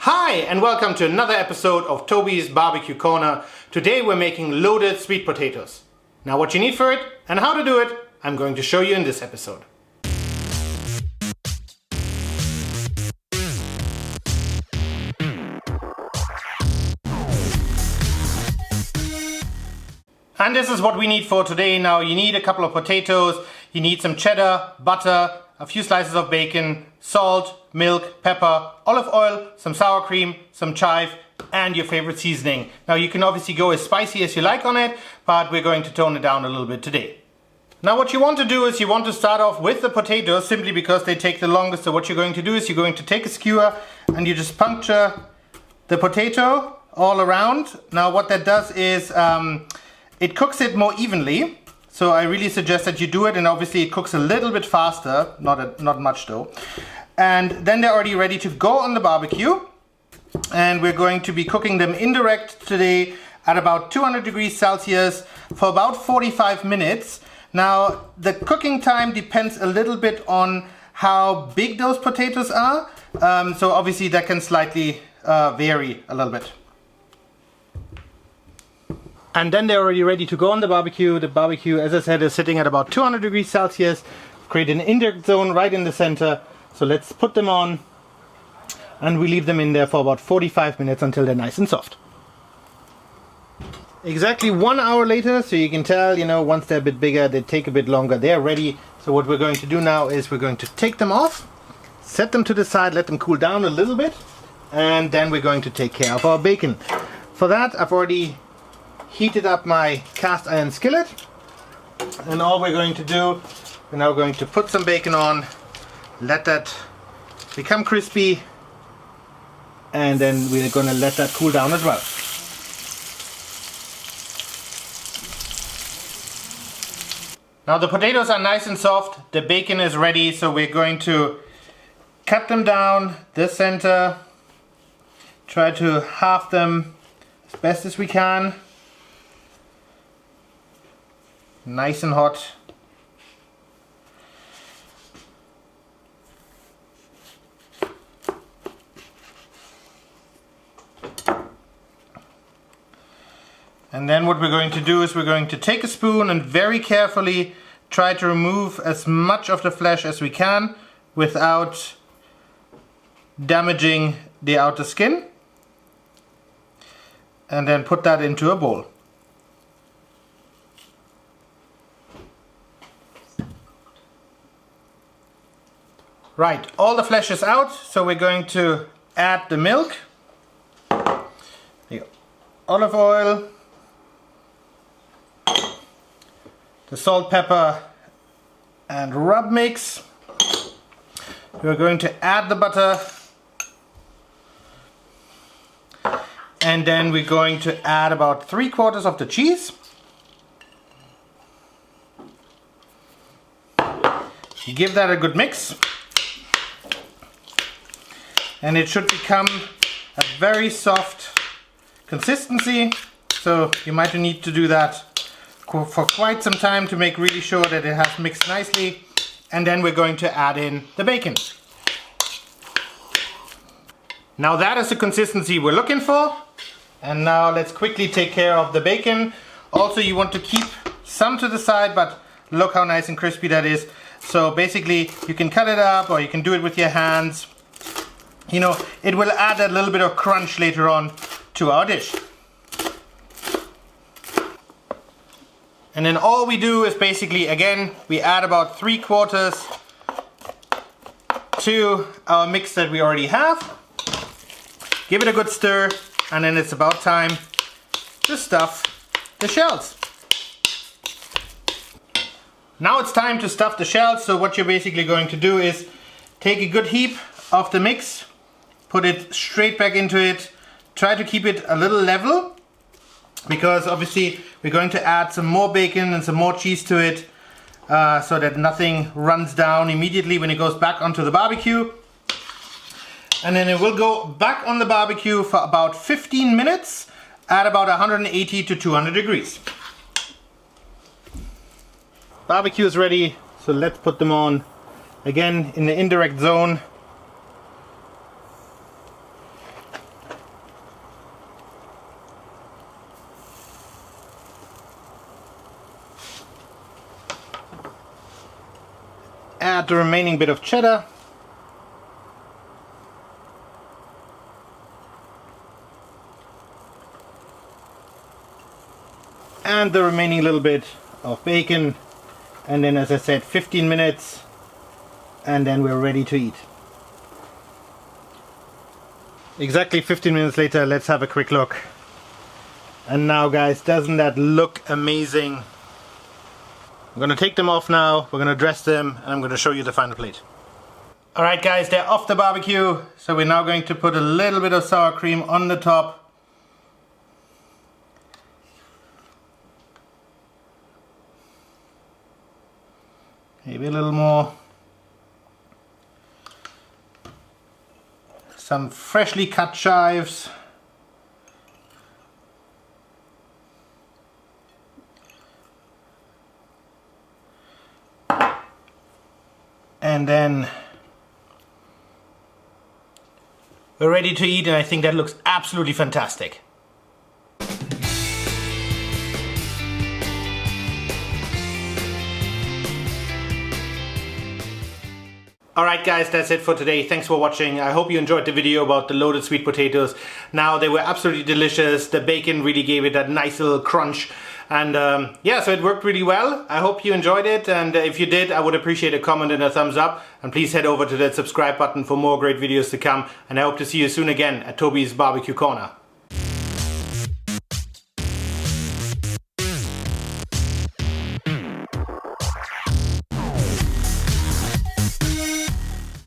Hi and welcome to another episode of Toby's Barbecue Corner. Today we're making loaded sweet potatoes. Now what you need for it and how to do it, I'm going to show you in this episode. And this is what we need for today. Now you need a couple of potatoes, you need some cheddar, butter, a few slices of bacon, salt, milk, pepper, olive oil, some sour cream, some chive, and your favorite seasoning. Now you can obviously go as spicy as you like on it, but we're going to tone it down a little bit today. Now what you want to do is you want to start off with the potatoes simply because they take the longest. So what you're going to do is you're going to take a skewer and you just puncture the potato all around. Now what that does is it cooks it more evenly. So I really suggest that you do it, and obviously it cooks a little bit faster, not much though. And then they're already ready to go on the barbecue. And we're going to be cooking them indirect today at about 200 degrees Celsius for about 45 minutes. Now the cooking time depends a little bit on how big those potatoes are. So obviously that can slightly vary a little bit. And then they're already ready to go on the barbecue. The barbecue, as I said, is sitting at about 200 degrees Celsius. Create an indirect zone right in the center. So let's put them on and we leave them in there for about 45 minutes until they're nice and soft. Exactly 1 hour later, so you can tell, once they're a bit bigger, they take a bit longer. They're ready. So what we're going to do now is we're going to take them off, set them to the side, let them cool down a little bit, and then we're going to take care of our bacon. For that, I've already heated up my cast iron skillet, and all we're going to do, we're now going to put some bacon on, let that become crispy, and then we're going to let that cool down as well. Now the potatoes are nice and soft, the bacon is ready, so we're going to cut them down the center, try to halve them as best as we can. Nice and hot. And then what we're going to do is we're going to take a spoon and very carefully try to remove as much of the flesh as we can without damaging the outer skin. And then put that into a bowl. Right, all the flesh is out, so we're going to add the milk, the olive oil, the salt, pepper and rub mix. We're going to add the butter, and then we're going to add about 3/4 of the cheese. Give that a good mix. And it should become a very soft consistency. So you might need to do that for quite some time to make really sure that it has mixed nicely. And then we're going to add in the bacon. Now that is the consistency we're looking for. And now let's quickly take care of the bacon. Also you want to keep some to the side, but look how nice and crispy that is. So basically you can cut it up or you can do it with your hands. It will add a little bit of crunch later on to our dish. And then all we do is basically, again, we add about 3/4 to our mix that we already have. Give it a good stir, and then it's about time to stuff the shells. Now it's time to stuff the shells. So what you're basically going to do is take a good heap of the mix, put it straight back into it. Try to keep it a little level, because obviously we're going to add some more bacon and some more cheese to it, so that nothing runs down immediately when it goes back onto the barbecue. And then it will go back on the barbecue for about 15 minutes at about 180 to 200 degrees. Barbecue is ready, so let's put them on again in the indirect zone. add the remaining bit of cheddar. And the remaining little bit of bacon, and then, as I said, 15 minutes, and then we're ready to eat. Exactly 15 minutes later, let's have a quick look. And now, guys, doesn't that look amazing? I'm gonna take them off now, we're gonna dress them, and I'm gonna show you the final plate. Alright guys, they're off the barbecue, so we're now going to put a little bit of sour cream on the top. Maybe a little more. Some freshly cut chives. And then we're ready to eat, and I think that looks absolutely fantastic. Alright guys, that's it for today. Thanks for watching. I hope you enjoyed the video about the loaded sweet potatoes. Now, they were absolutely delicious. The bacon really gave it that nice little crunch. And yeah, so it worked really well. I hope you enjoyed it. And if you did, I would appreciate a comment and a thumbs up. And please head over to that subscribe button for more great videos to come. And I hope to see you soon again at Toby's Barbecue Corner.